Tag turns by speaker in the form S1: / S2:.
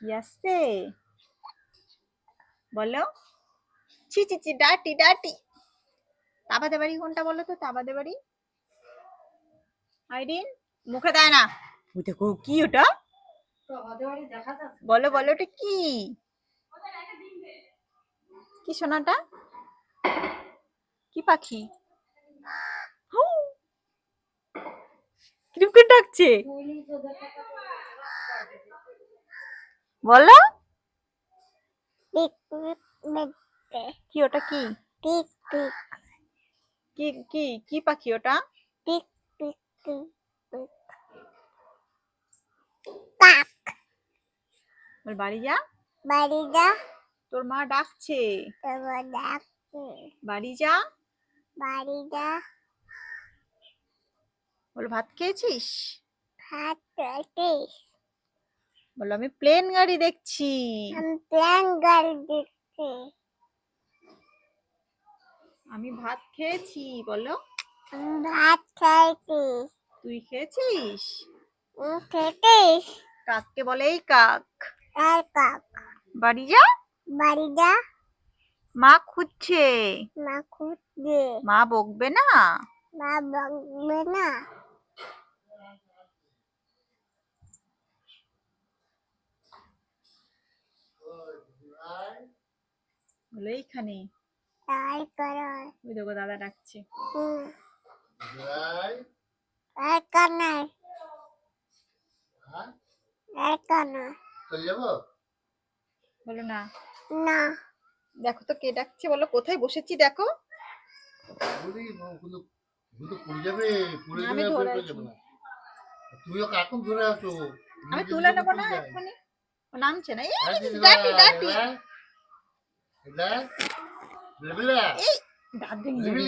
S1: কি আসছে বলো? ছি ছি ছি, ডাটি ডাটি। তাবাদের বাড়ি কোনটা বলো তো? তাবাদের বাড়ি আইরিন মুখে দেয় না। ওই দেখো কি ওটা, বলো বলো ওটা কি? কি সোনাটা? কি পাখি? হাউ, কিরম করে ডাকছে বলো? কি ওটা কি? কি কি কি পাখি ওটা? বল বাড়ি যা।
S2: বাড়ি যা,
S1: তোর মা ডাকছে।
S2: তোমার ডাকছে।
S1: বাড়ি যা।
S2: বাড়ি যা,
S1: বল ভাত খেয়েছিস?
S2: ভাত খেয়েছিস?
S1: বলো আমি প্লেন গাড়ি দেখছি।
S2: আমি প্লেন গাড়ি দেখছি।
S1: আমি ভাত খেয়েছি বলো।
S2: আমি ভাত খেয়েছি।
S1: তুই খেয়েছিস?
S2: খেয়েছিস?
S1: কাককে বলে এই কাক।
S2: এই কাক।
S1: বাড়ি যা।
S2: বাড়ি যা,
S1: মা খুঁজছে।
S2: মা খুঁজছে।
S1: মা বকবে না।
S2: মা বকবে না।
S1: বলো এইখানে।
S2: তাই করো।
S1: ওই দেখো দাদা ডাকছে।
S2: এখানে, এখানে।
S1: বলো না।
S2: না।
S1: দেখো তো কে ডাকছে, বলো কোথায় বসেছি দেখো। আমি ধরে আছি।
S3: তুমিও কাকুন ধরে আছো।
S1: আমি তুলে নেবো না এক্ষুনি। ও নামছে না। এই ডাটি ডাটি। এই দাঁত ভেঙে যাবে।